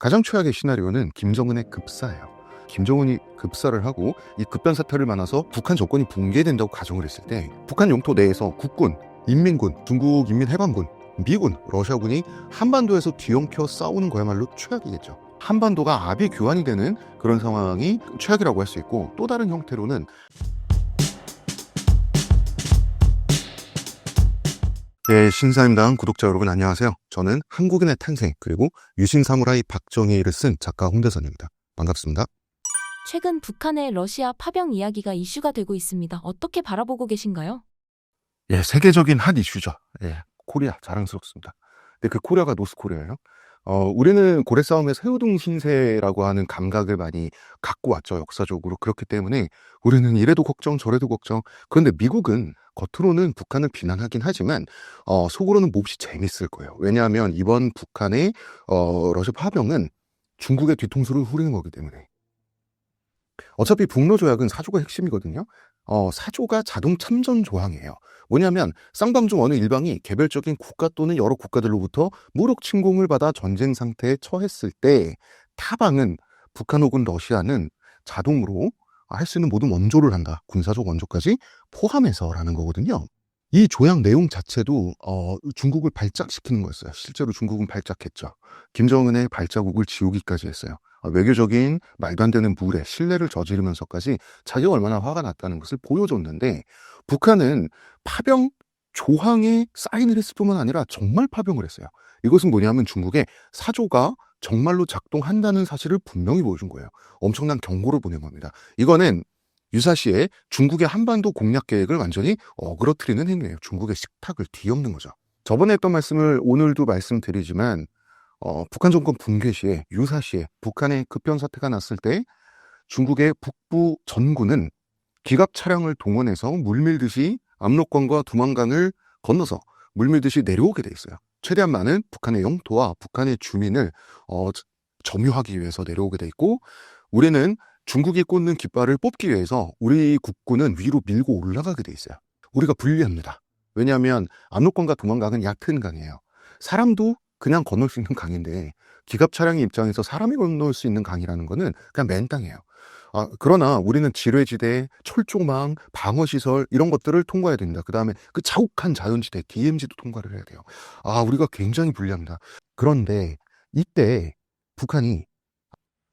가장 최악의 시나리오는 김정은의 급사예요. 김정은이 급사를 하고 이 급변 사태를 만나서 북한 정권이 붕괴된다고 가정을 했을 때 북한 영토 내에서 국군, 인민군, 중국인민해방군, 미군, 러시아군이 한반도에서 뒤엉켜 싸우는 거야말로 최악이겠죠. 한반도가 압이 교환이 되는 그런 상황이 최악이라고 할 수 있고, 또 다른 형태로는 신사임당 구독자 여러분 안녕하세요. 저는 한국인의 탄생 그리고 유신 사무라이 박정희를 쓴 작가 홍대선입니다. 반갑습니다. 최근 북한의 러시아 파병 이야기가 이슈가 되고 있습니다. 어떻게 바라보고 계신가요? 세계적인 핫 이슈죠. 코리아 자랑스럽습니다. 근데 그 코리아가 노스코리아예요. 우리는 고래 싸움에서 새우등 신세라고 하는 감각을 많이 갖고 왔죠, 역사적으로. 그렇기 때문에 우리는 이래도 걱정 저래도 걱정. 그런데 미국은 겉으로는 북한을 비난하긴 하지만 속으로는 몹시 재밌을 거예요. 왜냐하면 이번 북한의 러시아 파병은 중국의 뒤통수를 후리는 거기 때문에. 어차피 북러조약은 사조가 핵심이거든요. 사조가 자동 참전 조항이에요. 뭐냐면 쌍방 중 어느 일방이 개별적인 국가 또는 여러 국가들로부터 무력 침공을 받아 전쟁 상태에 처했을 때 타방은 북한 혹은 러시아는 자동으로 할 수 있는 모든 원조를 한다. 군사적 원조까지 포함해서라는 거거든요. 이 조약 내용 자체도 중국을 발작시키는 거였어요. 실제로 중국은 발작했죠. 김정은의 발자국을 지우기까지 했어요. 외교적인 말도 안 되는 무례, 신뢰를 저지르면서까지 자기가 얼마나 화가 났다는 것을 보여줬는데, 북한은 파병 조항에 사인을 했을 뿐만 아니라 정말 파병을 했어요. 이것은 뭐냐면 중국의 사조가 정말로 작동한다는 사실을 분명히 보여준 거예요. 엄청난 경고를 보낸 겁니다. 이거는 유사시에 중국의 한반도 공략 계획을 완전히 어그러뜨리는 행위예요. 중국의 식탁을 뒤엎는 거죠. 저번에 했던 말씀을 오늘도 말씀드리지만 북한 정권 붕괴 시에, 유사시에 북한의 급변 사태가 났을 때 중국의 북부 전군은 기갑 차량을 동원해서 물밀듯이 압록강과 두만강을 건너서 물밀듯이 내려오게 돼 있어요. 최대한 많은 북한의 영토와 북한의 주민을 점유하기 위해서 내려오게 돼 있고, 우리는 중국이 꽂는 깃발을 뽑기 위해서 우리 국군은 위로 밀고 올라가게 돼 있어요. 우리가 불리합니다. 왜냐하면 압록강과 두만강은 얕은 강이에요. 사람도 그냥 건널 수 있는 강인데 기갑 차량의 입장에서 사람이 건널 수 있는 강이라는 거는 그냥 맨 땅이에요. 그러나 우리는 지뢰지대, 철조망, 방어시설 이런 것들을 통과해야 됩니다. 그 다음에 그 자욱한 자연지대, DMZ도 통과를 해야 돼요. 우리가 굉장히 불리합니다. 그런데 이때 북한이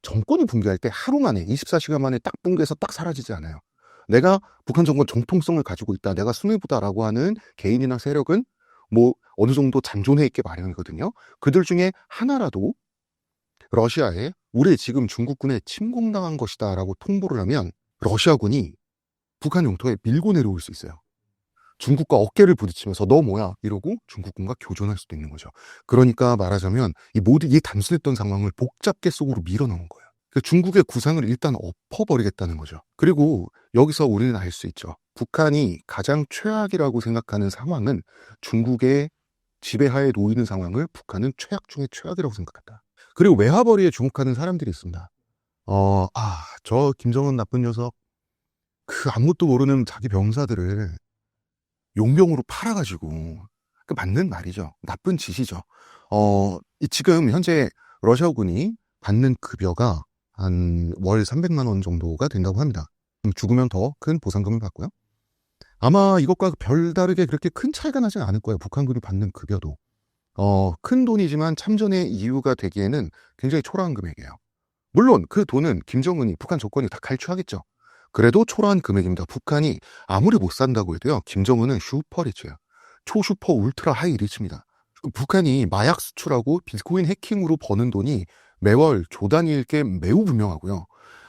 정권이 붕괴할 때 하루 만에 24시간 만에 딱 붕괴해서 딱 사라지지 않아요. 내가 북한 정권 정통성을 가지고 있다, 내가 수뇌부다라고 하는 개인이나 세력은 어느 정도 잔존해 있게 마련이거든요. 그들 중에 하나라도 러시아에 우리 지금 중국군에 침공당한 것이다 라고 통보를 하면 러시아군이 북한 영토에 밀고 내려올 수 있어요. 중국과 어깨를 부딪히면서 너 뭐야 이러고 중국군과 교전할 수도 있는 거죠. 그러니까 말하자면 이 단순했던 상황을 복잡계 속으로 밀어넣은 거예요. 중국의 구상을 일단 엎어버리겠다는 거죠. 그리고 여기서 우리는 알 수 있죠. 북한이 가장 최악이라고 생각하는 상황은 중국의 지배하에 놓이는 상황을 북한은 최악 중에 최악이라고 생각한다. 그리고 외화벌이에 주목하는 사람들이 있습니다. 저 김정은 나쁜 녀석, 그 아무것도 모르는 자기 병사들을 용병으로 팔아가지고, 맞는 말이죠. 나쁜 짓이죠. 지금 현재 러시아군이 받는 급여가 한 월 300만 원 정도가 된다고 합니다. 죽으면 더 큰 보상금을 받고요. 아마 이것과 별다르게 그렇게 큰 차이가 나지 않을 거예요. 북한군이 받는 급여도. 큰 돈이지만 참전의 이유가 되기에는 굉장히 초라한 금액이에요. 물론 그 돈은 김정은이, 북한 정권이 다 갈취하겠죠. 그래도 초라한 금액입니다. 북한이 아무리 못 산다고 해도요, 김정은은 슈퍼리치예요. 초슈퍼 울트라 하이 리치입니다. 북한이 마약 수출하고 비트코인 해킹으로 버는 돈이 매월 조 단위일 게 매우 분명하고요.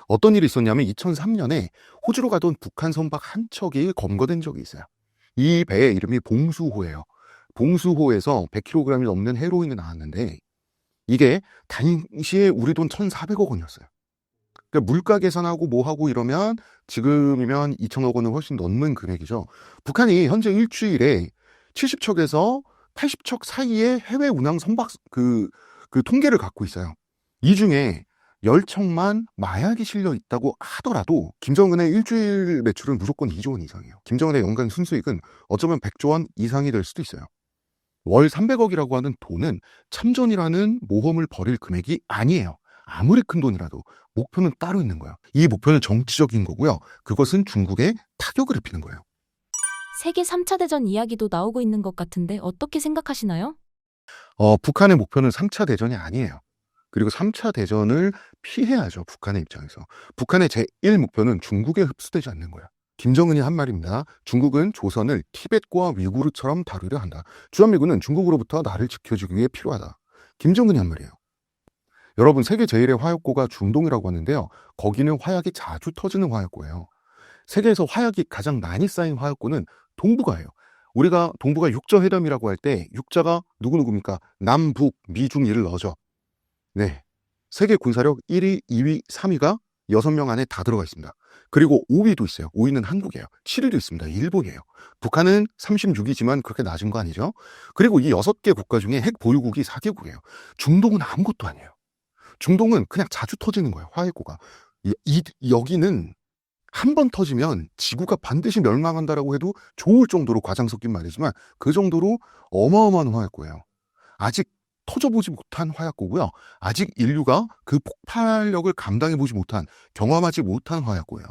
어떤 일이 있었냐면 2003년에 호주로 가던 북한 선박 한 척이 검거된 적이 있어요. 이 배의 이름이 봉수호예요. 봉수호에서 100kg이 넘는 헤로인이 나왔는데 이게 당시에 우리 돈 1,400억 원이었어요. 그러니까 물가 계산하고 뭐하고 이러면 지금이면 2천억 원을 훨씬 넘는 금액이죠. 북한이 현재 일주일에 70척에서 80척 사이의 해외 운항 선박 그 통계를 갖고 있어요. 이 중에 10척만 마약이 실려 있다고 하더라도 김정은의 일주일 매출은 무조건 2조 원 이상이에요. 김정은의 연간 순수익은 어쩌면 100조 원 이상이 될 수도 있어요. 월 300억이라고 하는 돈은 참전이라는 모험을 벌일 금액이 아니에요. 아무리 큰 돈이라도 목표는 따로 있는 거예요. 이 목표는 정치적인 거고요. 그것은 중국에 타격을 입히는 거예요. 세계 3차 대전 이야기도 나오고 있는 것 같은데 어떻게 생각하시나요? 북한의 목표는 3차 대전이 아니에요. 그리고 3차 대전을 피해야죠. 북한의 입장에서. 북한의 제1 목표는 중국에 흡수되지 않는 거예요. 김정은이 한 말입니다. 중국은 조선을 티벳과 위구르처럼 다루려 한다. 주한미군은 중국으로부터 나를 지켜주기 위해 필요하다. 김정은이 한 말이에요. 여러분, 세계 제1의 화약고가 중동이라고 하는데요. 거기는 화약이 자주 터지는 화약고예요. 세계에서 화약이 가장 많이 쌓인 화약고는 동북아예요. 우리가 동북아 육저회담이라고 할 때 육자가 누구누구입니까? 남북, 미중일을 넣어줘. 네. 세계 군사력 1위, 2위, 3위가 6명 안에 다 들어가 있습니다. 그리고 5위도 있어요. 5위는 한국이에요. 7위도 있습니다. 일본이에요. 북한은 36위지만 그렇게 낮은 거 아니죠? 그리고 이 6개 국가 중에 핵 보유국이 4개국이에요. 중동은 아무것도 아니에요. 중동은 그냥 자주 터지는 거예요. 화해고가. 여기는 한 번 터지면 지구가 반드시 멸망한다라고 해도 좋을 정도로 과장 섞인 말이지만 그 정도로 어마어마한 화약고예요. 아직 터져보지 못한 화약고고요. 아직 인류가 그 폭발력을 감당해보지 못한, 경험하지 못한 화약고예요.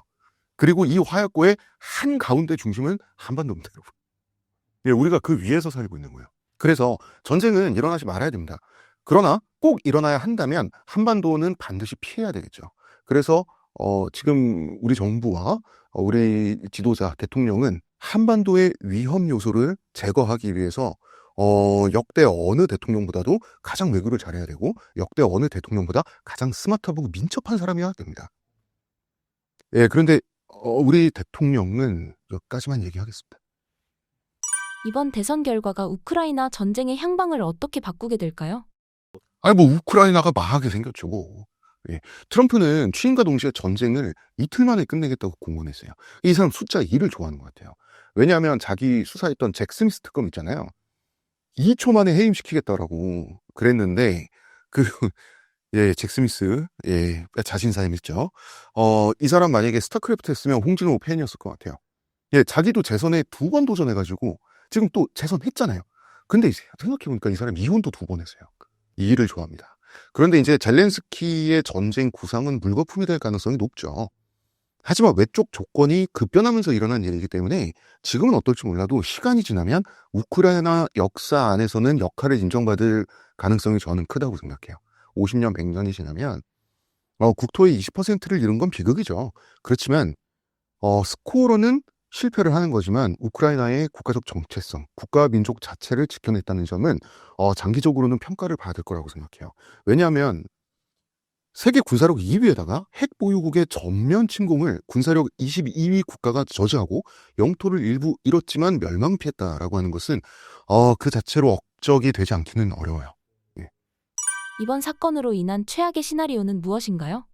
그리고 이 화약고의 한가운데 중심은 한반도입니다, 여러분. 예, 우리가 그 위에서 살고 있는 거예요. 그래서 전쟁은 일어나지 말아야 됩니다. 그러나 꼭 일어나야 한다면 한반도는 반드시 피해야 되겠죠. 그래서 지금 우리 정부와 우리 지도자, 대통령은 한반도의 위험 요소를 제거하기 위해서 역대 어느 대통령보다도 가장 외교를 잘해야 되고 역대 어느 대통령보다 가장 스마트하고 민첩한 사람이어야 됩니다. 예, 그런데 우리 대통령은 여기까지만 얘기하겠습니다. 이번 대선 결과가 우크라이나 전쟁의 향방을 어떻게 바꾸게 될까요? 아니 뭐 우크라이나가 망하게 생겼죠 뭐. 예. 트럼프는 취임과 동시에 전쟁을 이틀 만에 끝내겠다고 공언했어요. 이 사람 숫자 2를 좋아하는 것 같아요. 왜냐하면 자기 수사했던 잭 스미스 특검 있잖아요. 2초 만에 해임시키겠다라고 그랬는데 그 예, 잭 스미스 예, 자신사임 있죠. 이 사람 만약에 스타크래프트 했으면 홍진호 팬이었을 것 같아요. 예, 자기도 재선에 2번 도전해가지고 지금 또 재선했잖아요. 근데 이제 생각해보니까 이 사람 이혼도 2번 했어요. 이 일을 좋아합니다. 그런데 이제 젤렌스키의 전쟁 구상은 물거품이 될 가능성이 높죠. 하지만 외적 조건이 급변하면서 일어난 일이기 때문에 지금은 어떨지 몰라도 시간이 지나면 우크라이나 역사 안에서는 역할을 인정받을 가능성이 저는 크다고 생각해요. 50년, 100년이 지나면 국토의 20%를 잃은 건 비극이죠. 그렇지만 스코어로는 실패를 하는 거지만 우크라이나의 국가적 정체성, 국가 민족 자체를 지켜냈다는 점은 장기적으로는 평가를 받을 거라고 생각해요. 왜냐하면 세계 군사력 2위에다가 핵 보유국의 전면 침공을 군사력 22위 국가가 저지하고 영토를 일부 잃었지만 멸망 피했다라고 하는 것은 그 자체로 억적이 되지 않기는 어려워요. 예. 이번 사건으로 인한 최악의 시나리오는 무엇인가요?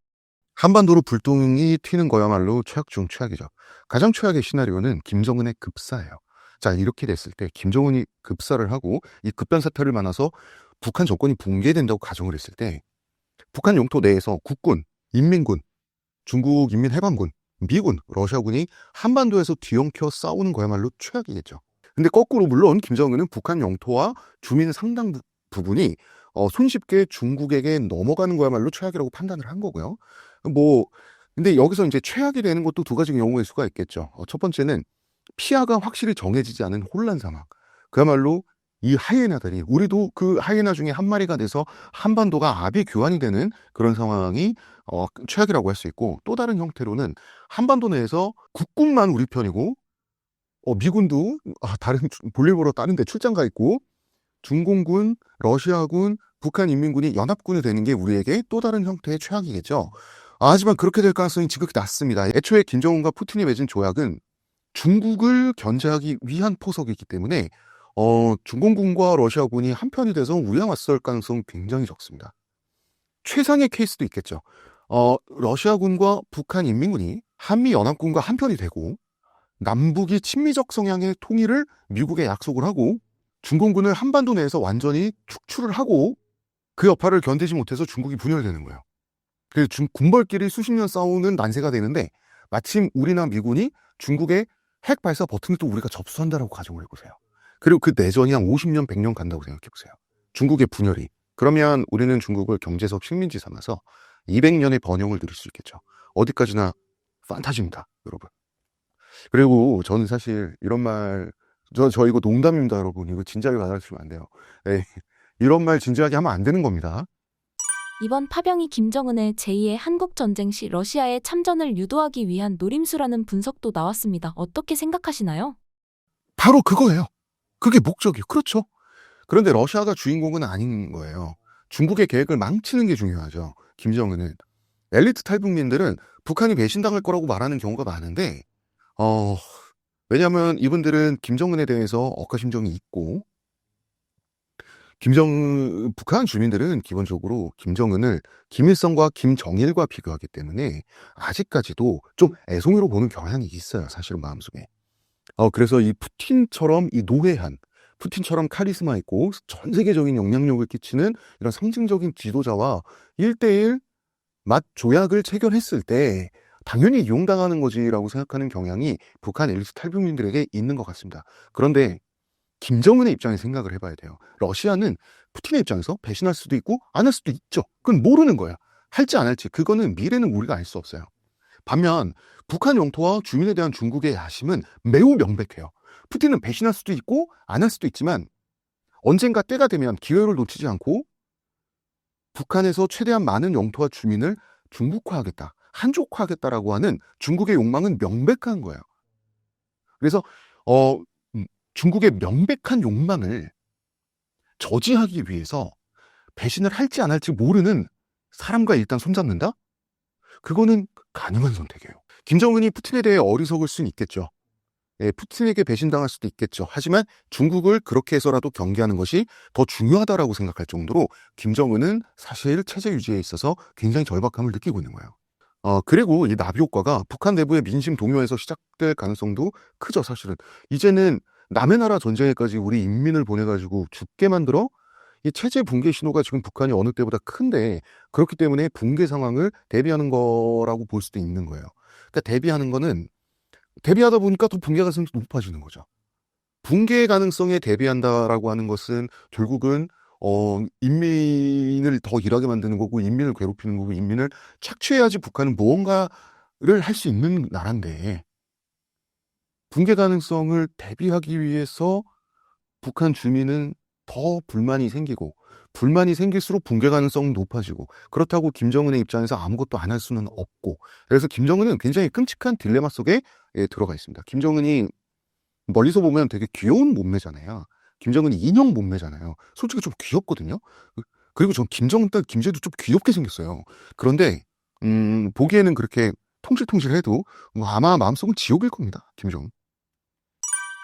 한반도로 불똥이 튀는 거야말로 최악 중 최악이죠. 가장 최악의 시나리오는 김정은의 급사예요. 자, 이렇게 됐을 때 김정은이 급사를 하고 이 급변 사태를 만나서 북한 정권이 붕괴된다고 가정을 했을 때 북한 영토 내에서 국군, 인민군, 중국 인민해방군, 미군, 러시아군이 한반도에서 뒤엉켜 싸우는 거야말로 최악이겠죠. 근데 거꾸로 물론 김정은은 북한 영토와 주민 상당 부분이 손쉽게 중국에게 넘어가는 거야말로 최악이라고 판단을 한 거고요. 뭐 근데 여기서 이제 최악이 되는 것도 2가지 경우일 수가 있겠죠. 첫 번째는 피하가 확실히 정해지지 않은 혼란 상황. 그야말로 이 하이에나들이 우리도 그 하이에나 중에 한 마리가 돼서 한반도가 아비 규환이 되는 그런 상황이 최악이라고 할 수 있고, 또 다른 형태로는 한반도 내에서 국군만 우리 편이고 미군도 다른 볼일 보러 다른 데 출장 가 있고 중공군, 러시아군, 북한 인민군이 연합군이 되는 게 우리에게 또 다른 형태의 최악이겠죠. 하지만 그렇게 될 가능성이 지극히 낮습니다. 애초에 김정은과 푸틴이 맺은 조약은 중국을 견제하기 위한 포석이기 때문에 중공군과 러시아군이 한편이 돼서 우리와 맞설 가능성은 굉장히 적습니다. 최상의 케이스도 있겠죠. 러시아군과 북한 인민군이 한미연합군과 한편이 되고 남북이 친미적 성향의 통일을 미국에 약속을 하고 중공군을 한반도 내에서 완전히 축출을 하고 그 여파를 견디지 못해서 중국이 분열되는 거예요. 그래서 군벌끼리 수십 년 싸우는 난세가 되는데 마침 우리나 미군이 중국의 핵 발사 버튼을 또 우리가 접수한다라고 가정을 해보세요. 그리고 그 내전이 한 50년, 100년 간다고 생각해 보세요. 중국의 분열이. 그러면 우리는 중국을 경제적 식민지 삼아서 200년의 번영을 누릴 수 있겠죠. 어디까지나 판타지입니다, 여러분. 그리고 저는 사실 이런 말, 저 이거 농담입니다, 여러분. 이거 진지하게 받아주시면 안 돼요. 네, 이런 말 진지하게 하면 안 되는 겁니다. 이번 파병이 김정은의 제2의 한국전쟁 시 러시아의 참전을 유도하기 위한 노림수라는 분석도 나왔습니다. 어떻게 생각하시나요? 바로 그거예요. 그게 목적이에요. 그렇죠. 그런데 러시아가 주인공은 아닌 거예요. 중국의 계획을 망치는 게 중요하죠. 김정은은. 엘리트 탈북민들은 북한이 배신당할 거라고 말하는 경우가 많은데, 왜냐하면 이분들은 김정은에 대해서 억하심정이 있고, 북한 주민들은 기본적으로 김정은을 김일성과 김정일과 비교하기 때문에 아직까지도 좀 애송이로 보는 경향이 있어요. 사실은 마음속에. 그래서 이 푸틴처럼 이 노회한, 푸틴처럼 카리스마 있고 전 세계적인 영향력을 끼치는 이런 상징적인 지도자와 1대1 맛 조약을 체결했을 때 당연히 이용당하는 거지라고 생각하는 경향이 북한 엘리트 탈북민들에게 있는 것 같습니다. 그런데 김정은의 입장에서 생각을 해봐야 돼요. 러시아는 푸틴의 입장에서 배신할 수도 있고 안 할 수도 있죠. 그건 모르는 거예요. 할지 안 할지 그거는 미래는 우리가 알 수 없어요. 반면 북한 영토와 주민에 대한 중국의 야심은 매우 명백해요. 푸틴은 배신할 수도 있고 안 할 수도 있지만 언젠가 때가 되면 기회를 놓치지 않고 북한에서 최대한 많은 영토와 주민을 중국화하겠다, 한족화하겠다라고 하는 중국의 욕망은 명백한 거예요. 그래서 중국의 명백한 욕망을 저지하기 위해서 배신을 할지 안 할지 모르는 사람과 일단 손잡는다? 그거는 가능한 선택이에요. 김정은이 푸틴에 대해 어리석을 수는 있겠죠. 예, 푸틴에게 배신당할 수도 있겠죠. 하지만 중국을 그렇게 해서라도 경계하는 것이 더 중요하다라고 생각할 정도로 김정은은 사실 체제 유지에 있어서 굉장히 절박함을 느끼고 있는 거예요. 그리고 이 나비 효과가 북한 내부의 민심 동요에서 시작될 가능성도 크죠, 사실은. 이제는 남의 나라 전쟁에까지 우리 인민을 보내가지고 죽게 만들어 이 체제 붕괴 신호가 지금 북한이 어느 때보다 큰데 그렇기 때문에 붕괴 상황을 대비하는 거라고 볼 수도 있는 거예요. 그러니까 대비하는 거는 대비하다 보니까 더 붕괴 가능성이 높아지는 거죠. 붕괴 가능성에 대비한다라고 하는 것은 결국은 인민을 더 일하게 만드는 거고 인민을 괴롭히는 거고 인민을 착취해야지 북한은 무언가를 할 수 있는 나라인데 붕괴 가능성을 대비하기 위해서 북한 주민은 더 불만이 생기고 불만이 생길수록 붕괴 가능성은 높아지고 그렇다고 김정은의 입장에서 아무것도 안 할 수는 없고 그래서 김정은은 굉장히 끔찍한 딜레마 속에 들어가 있습니다. 김정은이 멀리서 보면 되게 귀여운 몸매잖아요. 김정은이 인형 몸매잖아요. 솔직히 좀 귀엽거든요. 그리고 전 김정은 딸 김제도 좀 귀엽게 생겼어요. 그런데 보기에는 그렇게 통실통실해도 아마 마음속은 지옥일 겁니다. 김정은.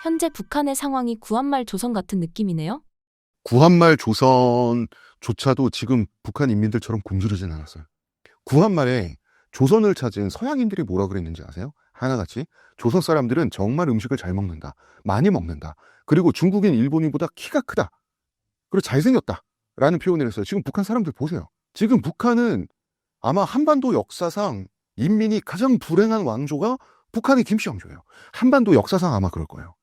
현재 북한의 상황이 구한말 조선 같은 느낌이네요. 구한말 조선조차도 지금 북한 인민들처럼 굶주리진 않았어요. 구한말에 조선을 찾은 서양인들이 뭐라 그랬는지 아세요? 하나같이 조선 사람들은 정말 음식을 잘 먹는다. 많이 먹는다. 그리고 중국인, 일본인보다 키가 크다. 그리고 잘생겼다. 라는 표현을 했어요. 지금 북한 사람들 보세요. 지금 북한은 아마 한반도 역사상 인민이 가장 불행한 왕조가 북한의 김씨 왕조예요. 한반도 역사상 아마 그럴 거예요.